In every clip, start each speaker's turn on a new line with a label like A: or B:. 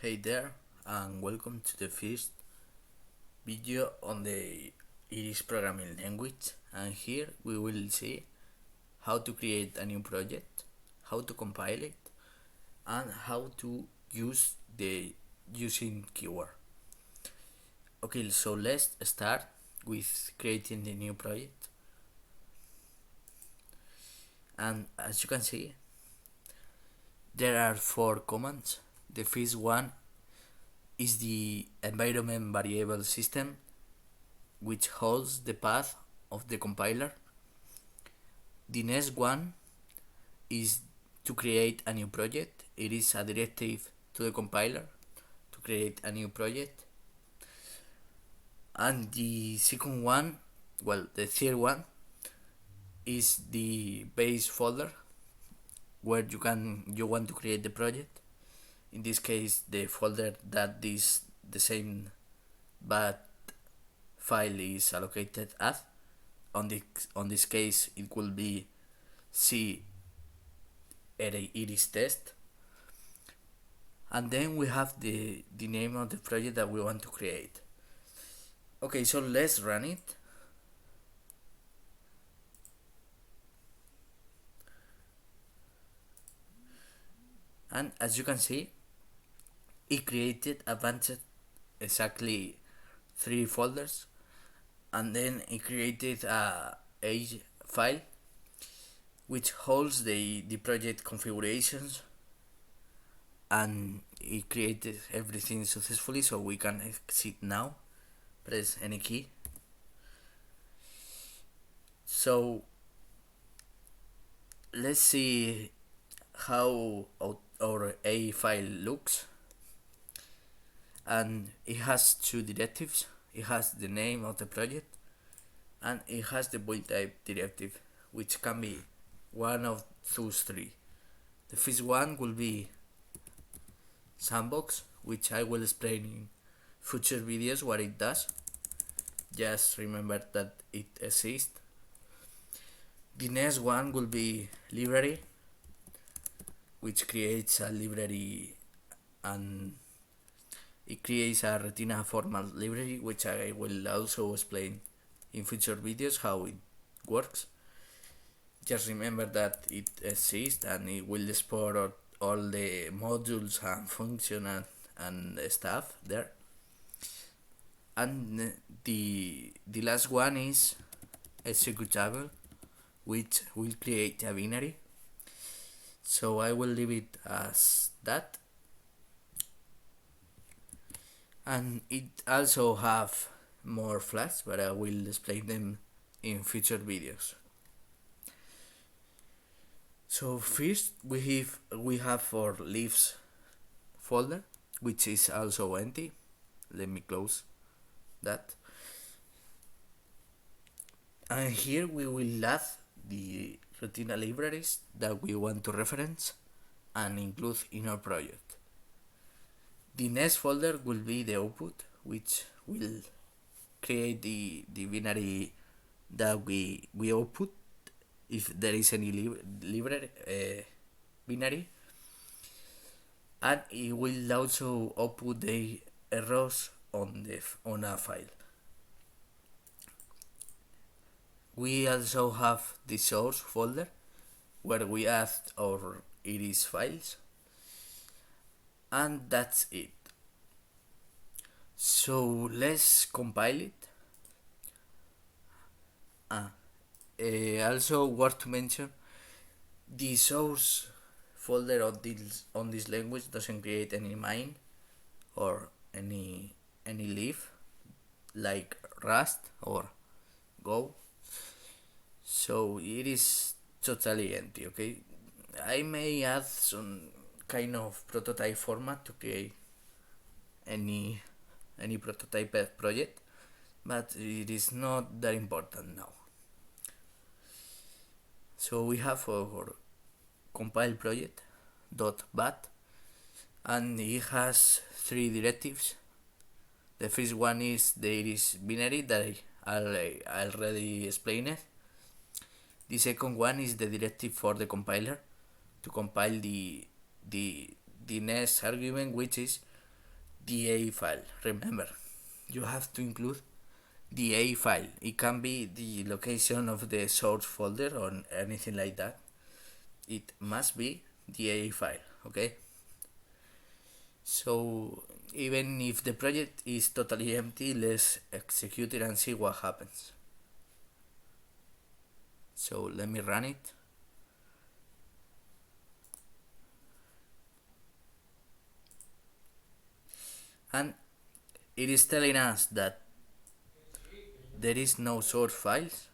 A: Hey there, and welcome to the first video on the Iris programming language. And here we will see how to create a new project, how to compile it, and how to use the using keyword. Okay, so let's start with creating the new project. And as you can see, there are 4 commands. The first one is the environment variable system, which holds the path of the compiler. The next one is to create a new project. It is a directive to the compiler to create a new project. And the second one, the third one, is the base folder where you want to create the project. In this case, the folder that is the same but file is allocated at. On this case, it will be C Iris test. And then we have the name of the project that we want to create. Okay, so let's run it. And as you can see, it created exactly 3 folders, and then it created a file which holds the project configurations, and it created everything successfully, so we can exit now. Press any key. So let's see how our A file looks. And it has 2 directives. It has the name of the project, and it has the build type directive, which can be one of those 3. The first one will be sandbox, which I will explain in future videos what it does. Just remember that it exists. The next one will be library, which creates a library, and it creates a retina format library, which I will also explain in future videos how it works. Just remember that it exists, and it will export all the modules and functions and stuff there. And the last one is executable, which will create a binary. So I will leave it as that. And it also have more flags, but I will explain them in future videos. So first we have our leaves folder, which is also empty. Let me close that. And here we will add the retina libraries that we want to reference and include in our project. The next folder will be the output, which will create the binary that we output if there is any library binary, and it will also output the errors on a file. We also have the source folder where we add our Iris files, and that's it. So let's compile it. Also worth to mention, the source folder on this language doesn't create any main or any leaf like Rust or Go, so it is totally empty. Okay, I may add some kind of prototype format to create any prototype project, but it is not that important now. So we have our compile project .bat, and it has 3 directives. The first one is the Iris binary that I already explained. The second one is the directive for the compiler to compile the next argument, which is the A file. Remember, you have to include the A file. It can be the location of the source folder or anything like that. It must be the A file, okay? So even if the project is totally empty, let's execute it and see what happens. So let me run it. And it is telling us that there is no source files.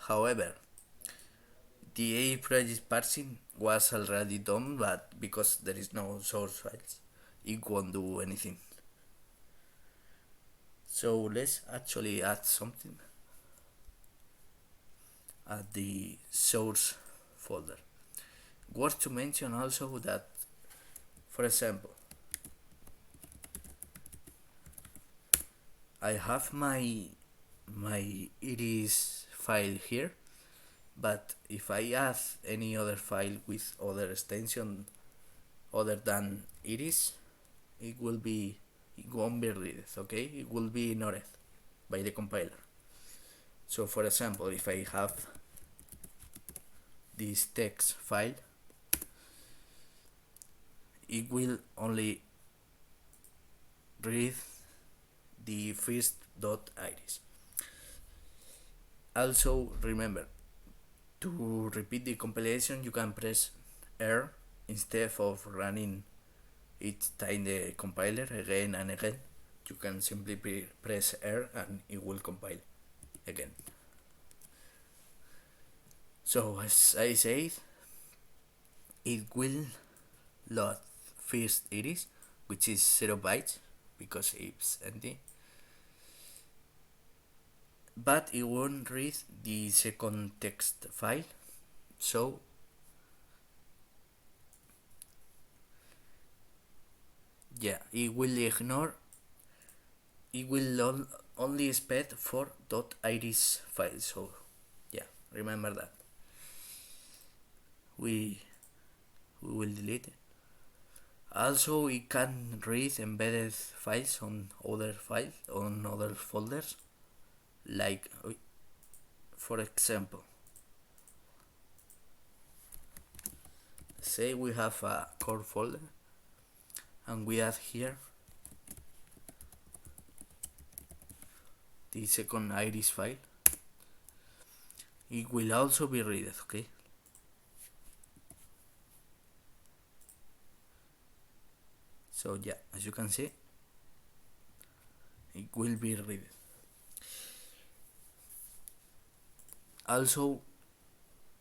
A: However, the A project parsing was already done, but because there is no source files, it won't do anything. So let's actually add something at the source folder. Worth to mention also that, for example, I have my iris file here, but if I add any other file with other extension other than iris, it won't be read, okay? It will be ignored by the compiler. So for example, if I have this text file, it will only read the first .iris. Also remember, to repeat the compilation you can press R instead of running each time the compiler again and again. You can simply press R and it will compile again. So as I said, it will load first iris, which is 0 bytes because it's empty, but it won't read the second text file. So yeah, it will ignore, it will only expect for .iris file. So yeah, remember that. We will delete it. Also, it can read embedded files on other folders, like for example, say we have a core folder and we add here the second iris file. It will also be read, okay? So yeah, as you can see, it will be read. Also,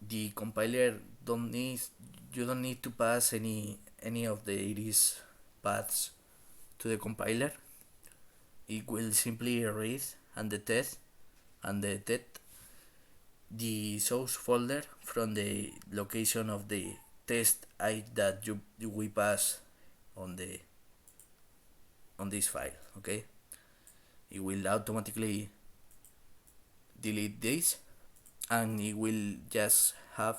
A: the compiler you don't need to pass any of the iris paths to the compiler. It will simply read and detect the source folder from the location of the test that we pass on this file, okay? It will automatically delete this and it will just have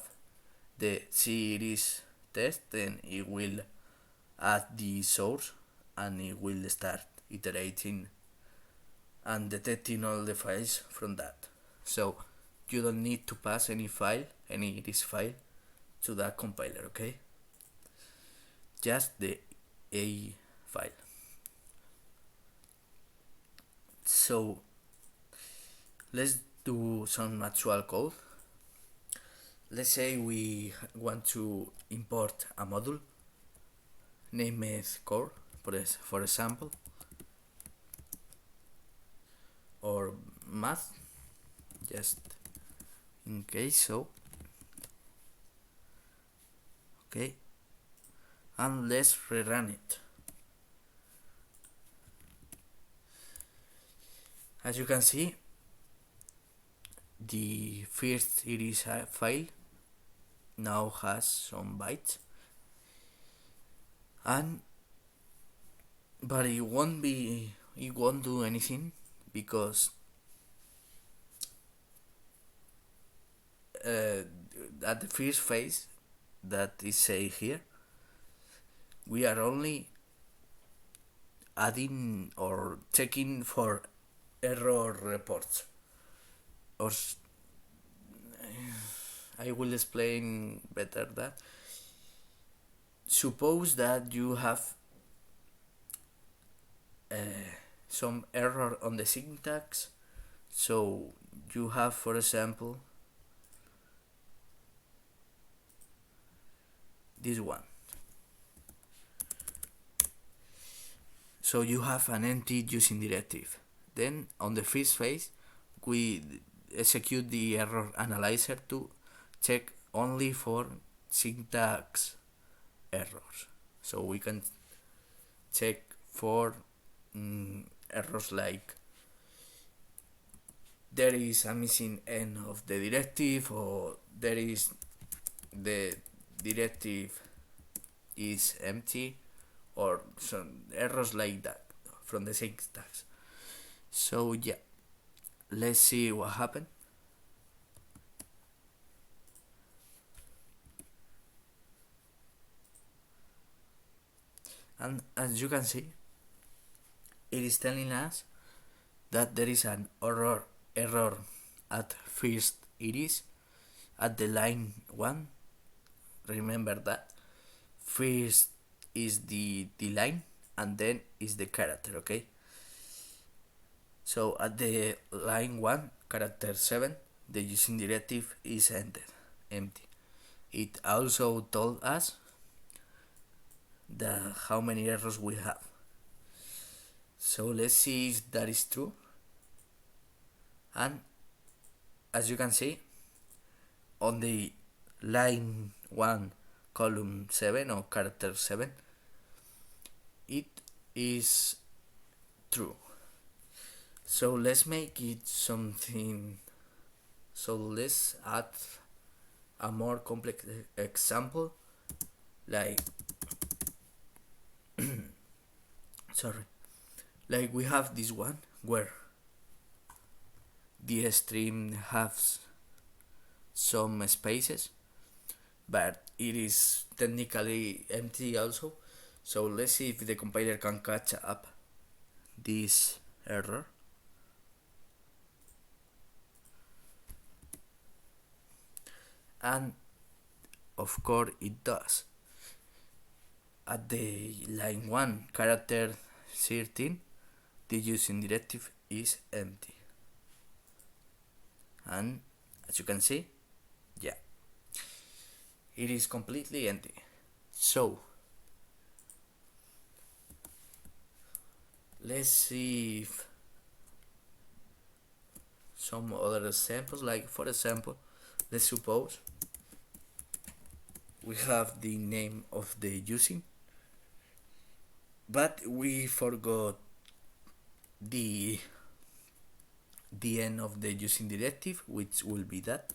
A: the series test, then it will add the source and it will start iterating and detecting all the files from that. So you don't need to pass any iris file to that compiler, okay? Just the A file. So let's do some actual code. Let's say we want to import a module named core, for example, or math, just in case. So okay, and let's rerun it. As you can see, the first iris file now has some bytes, but it won't do anything because at the first phase that is say here, we are only adding or checking for error reports. Or I will explain better that. Suppose that you have some error on the syntax. So you have, for example, this one. So you have an empty using directive. Then on the first phase, we execute the error analyzer to check only for syntax errors. So we can check for errors like there is a missing end of the directive, or there is the directive is empty, or some errors like that from the syntax. So yeah, let's see what happened. And as you can see, it is telling us that there is an error at first. It is at the line 1. Remember that first is the line and then is the character, okay? So at the line 1, character 7, the using directive is empty. It also told us how many errors we have. So let's see if that is true. And as you can see, on the line 1, column 7 or character 7, it is true. So let's make it something. So let's add a more complex example, like like we have this one where the string has some spaces, but it is technically empty also. So let's see if the compiler can catch up this error. And of course it does. At the line 1, character 13, the using directive is empty. And as you can see, yeah, it is completely empty. So let's see if some other examples, like for example, let's suppose we have the name of the using, but we forgot the end of the using directive, which will be that,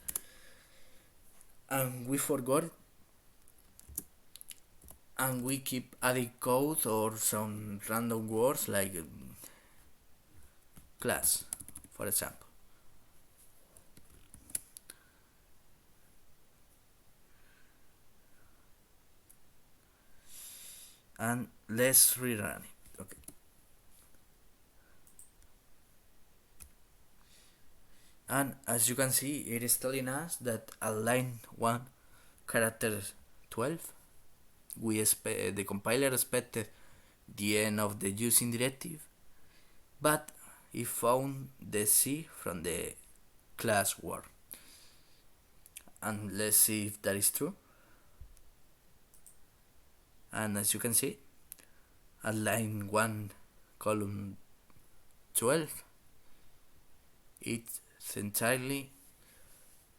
A: and we forgot it, and we keep adding code or some random words like class, for example. And let's rerun it. Okay. And as you can see, it is telling us that at line 1, character 12, the compiler expected the end of the using directive, but it found the C from the class word. And let's see if that is true. And as you can see, at line 1, column 12, it's entirely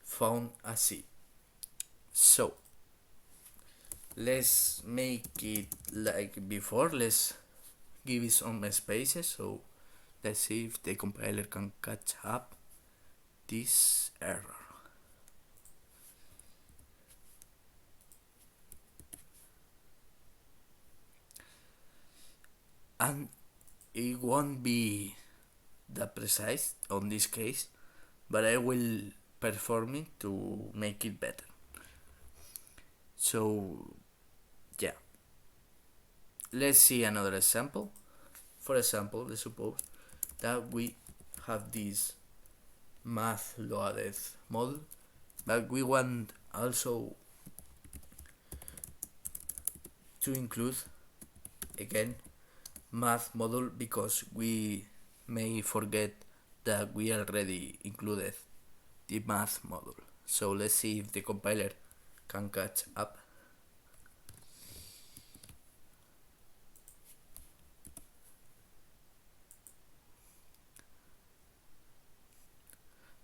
A: found a C. So let's make it like before. Let's give it some spaces. So let's see if the compiler can catch up this error. And it won't be that precise on this case, but I will perform it to make it better. So yeah, let's see another example. for example, let's suppose that we have this math loaded model, but we want also to include again math module because we may forget that we already included the math module. So let's see if the compiler can catch up.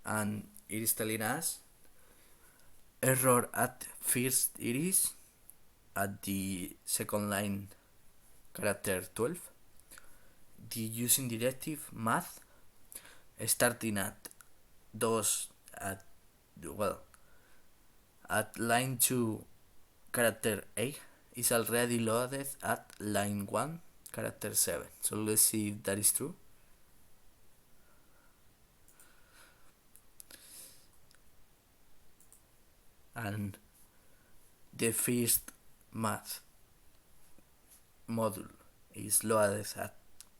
A: And it is telling us error at first it is at the second line character 12. The using directive math starting at those at line 2 character 8 is already loaded at line 1 character 7. So let's see if that is true. And the first math module is loaded at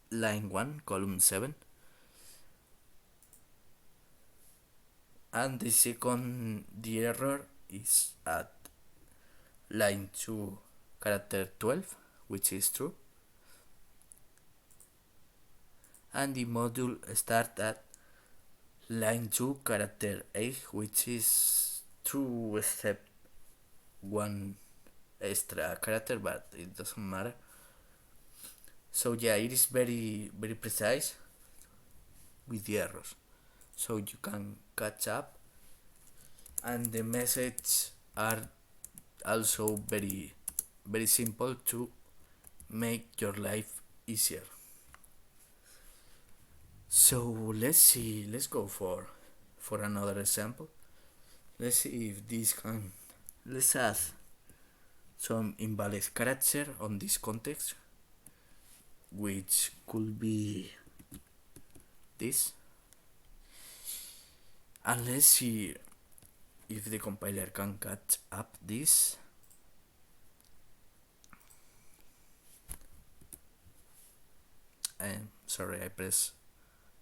A: line 1 column 7, and the error is at line 2 character 12, which is true, and the module start at line 2 character 8, which is true except one extra character, but it doesn't matter. So yeah, it is very precise with the errors, so you can catch up, and the messages are also very simple to make your life easier. So let's go for another example. Let's see if this can, let's add some invalid character on this context, which could be this, and let's see if the compiler can catch up this. Sorry, I press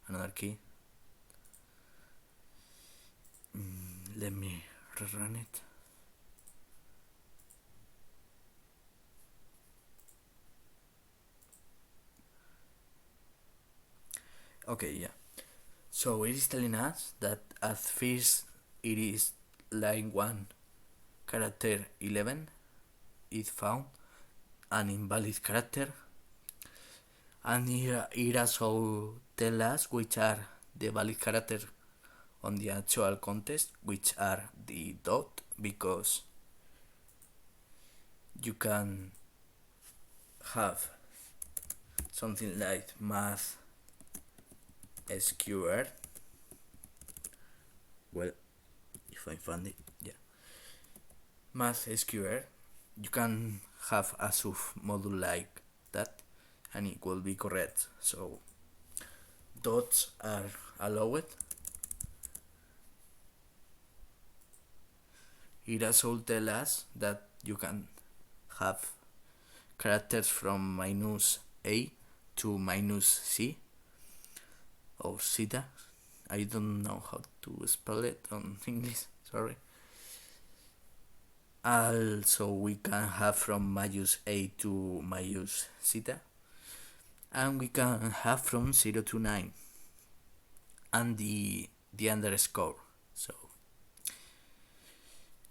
A: another key. Let me rerun it. Okay, yeah. So it is telling us that at first it is line 1 character 11, it found an invalid character, and it also tells us which are the valid characters on the actual context, which are the dot, because you can have something like math SQR. Well, if I find it, yeah, math SQR, you can have a sub module like that and it will be correct. So dots are allowed. It also tells us that you can have characters from -a to -c or zeta. I don't know how to spell it on English, sorry. Also we can have from -a to -zeta, and we can have from 0 to 9 and the underscore. So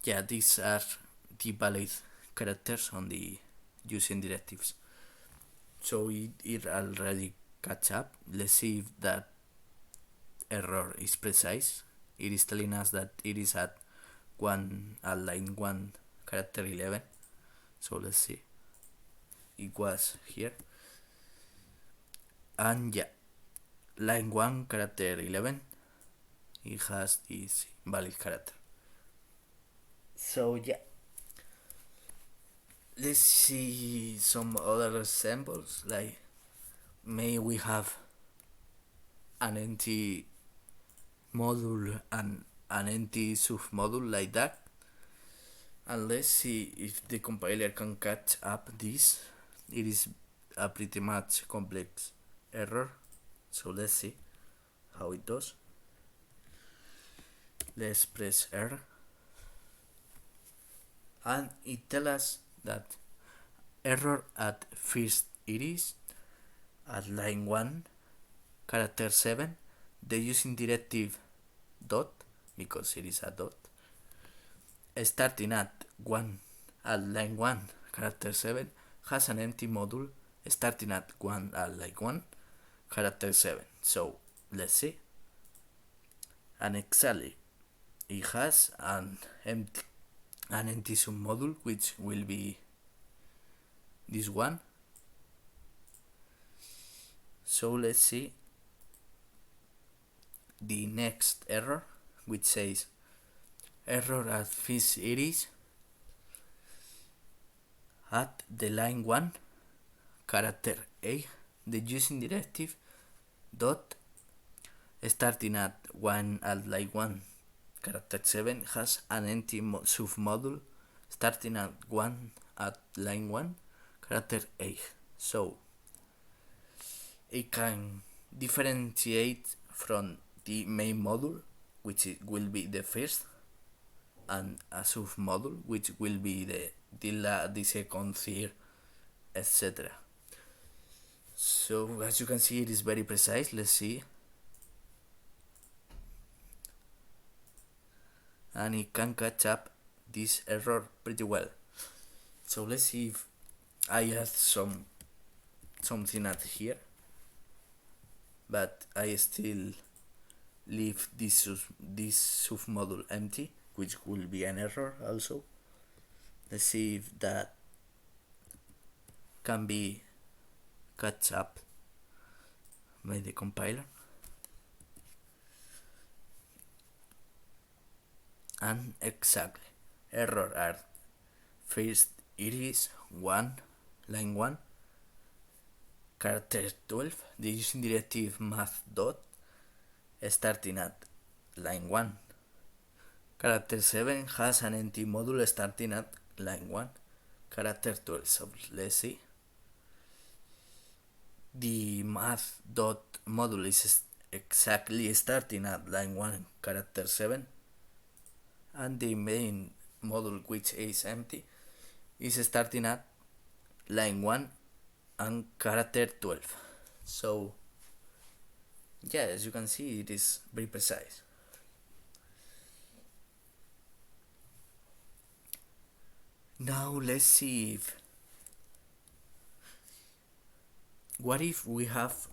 A: yeah, these are the valid characters on the using directives. So it already catch up. Let's see if that error is precise. It is telling us that it is at line 1 character 11. So let's see. It was here, and yeah, line 1 character 11, it has this invalid character. So yeah, let's see some other examples, like may we have an empty module and an empty submodule like that, and let's see if the compiler can catch up this. It is pretty much complex error. So let's see how it does. Let's press R, and it tells us that error at first iris at line 1, character 7, the using directive dot, because it is a dot, starting at 1 at line 1, character 7, has an empty module starting at 1 at line 1, character 7. So let's see. And exactly, it has an empty submodule, which will be this one. So let's see the next error, which says error at first iris at the line 1, character A, the using directive dot, starting at 1 at line 1, character 7, has an empty submodule starting at 1 at line 1, character A. So it can differentiate from the main module, which will be the first, and a submodule, which will be the second, third, etc. So as you can see, it is very precise. Let's see. And it can catch up this error pretty well. So let's see if I add something at here, but I still leave this submodule empty, which will be an error also. Let's see if that can be catch up by the compiler. And exactly, error at first iris 1, line 1, character 12, the using directive math dot, starting at line 1, character 7, has an empty module starting at line 1, character 12. So let's see. The math dot module is exactly starting at line 1, character 7, and the main module, which is empty, is starting at line 1 and character 12. So yeah, as you can see, it is very precise. Now let's see what if we have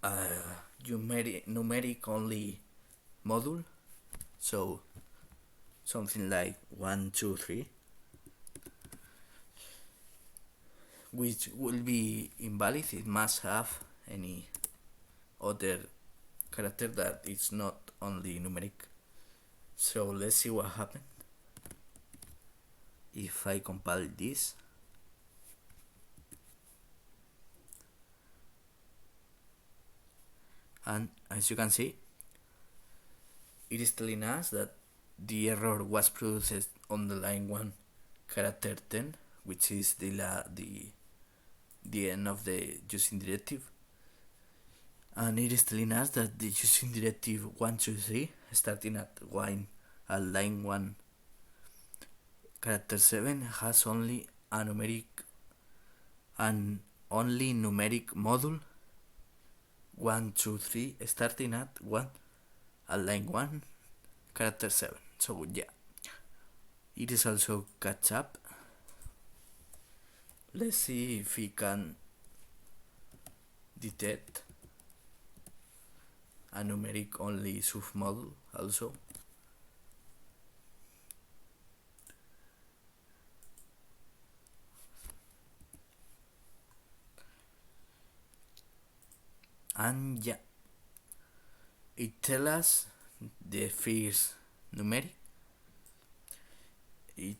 A: a numeric only module, so something like 1, 2, 3, which will be invalid. It must have any other character that is not only numeric. So let's see what happens if I compile this. And as you can see, it is telling us that the error was produced on the line 1, character 10, which is the end of the using directive. And it is telling us that the using directive 1, 2, 3, starting at 1 at line 1, character 7, has only numeric module 1, 2, 3, starting at 1 at line 1, character 7. So yeah, it is also catch up. Let's see if we can detect a numeric only submodule also. And yeah, it tells us the first numeric. It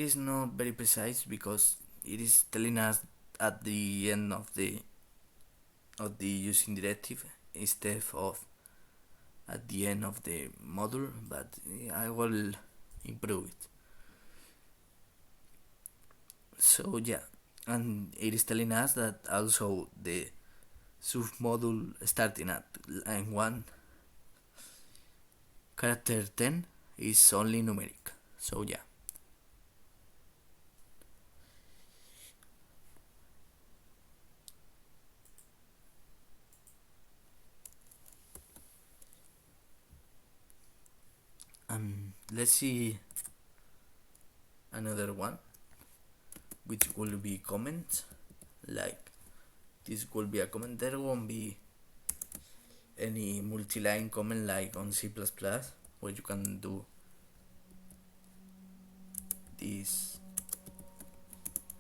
A: is not very precise because it is telling us at the end of the using directive instead of at the end of the module, but I will improve it. So yeah, And it is telling us that also the submodule starting at line 1 character 10 is only numeric. So yeah. Let's see another one, which will be comments. Like this will be a comment. There won't be any multi-line comment like on C++, where you can do this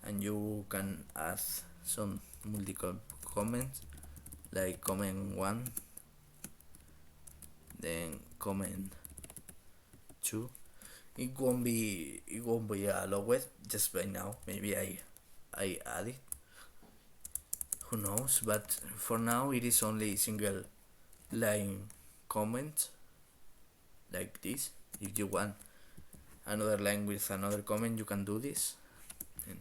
A: and you can add some multiple comments like comment 1, then comment 2. It won't be allowed just by now. Maybe I add it, who knows, but for now it is only single line comment like this. If you want another line with another comment, you can do this, and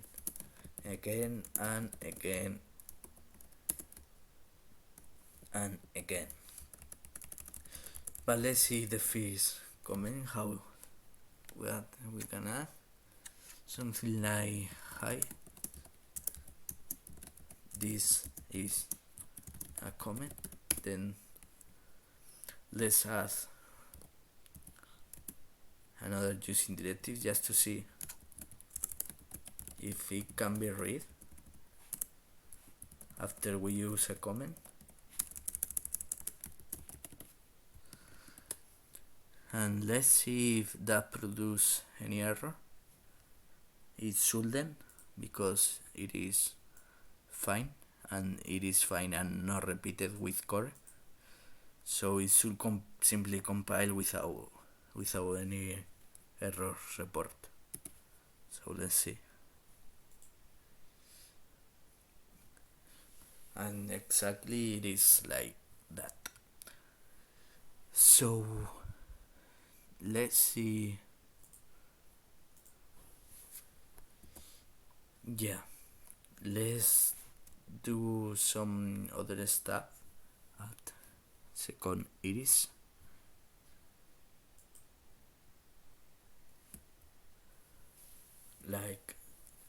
A: again and again and again. But let's see the first comment, how what we can add. Something like, hi, this is a comment. Then let's add another using directive just to see if it can be read after we use a comment. And let's see if that produces any error. It shouldn't, because it is fine, and it is fine and not repeated with core, so it should simply compile without any error report. So let's see. And exactly it is like that. So let's see. Yeah, let's do some other stuff at second iris. Like,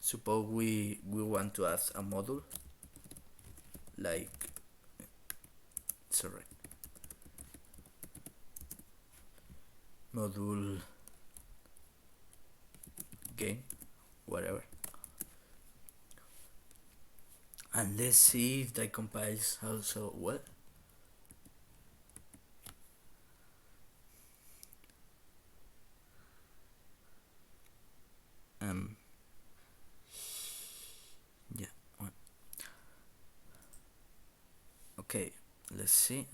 A: suppose we want to add a module, like, sorry, module game, whatever. And let's see if that compiles also well. Yeah. Okay, let's see.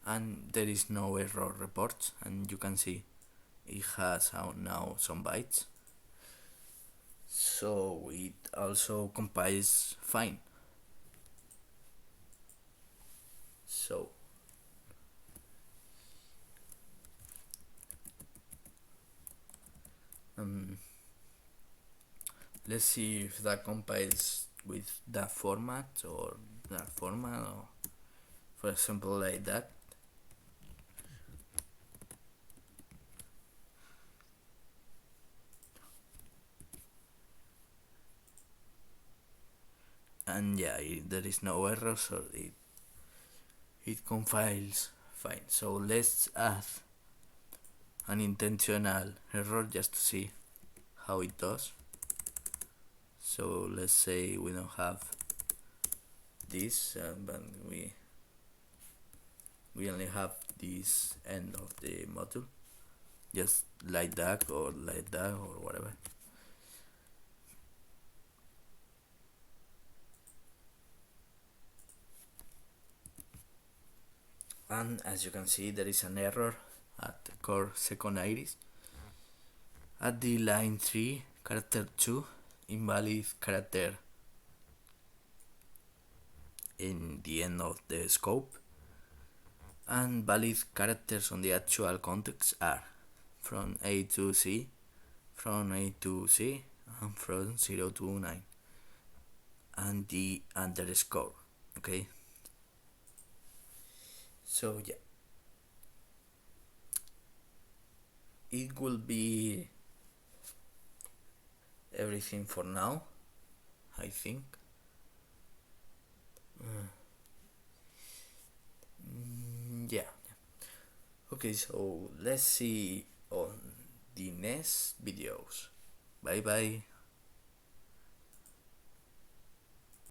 A: And there is no error reports, and you can see it has now some bytes, so it also compiles fine. So let's see if that compiles with that format or that format, or for example like that. And yeah, there is no error, so it compiles fine. So let's add an intentional error just to see how it does. So let's say we don't have this, but we only have this end of the module, just like that or whatever. And as you can see, there is an error at the core second iris at the line 3 character 2, invalid character in the end of the scope, and valid characters on the actual context are from A to C, from A to C, and from 0 to 9 and the underscore. Okay, so yeah, it will be everything for now, I think. Yeah. Okay, so let's see on the next videos. Bye bye.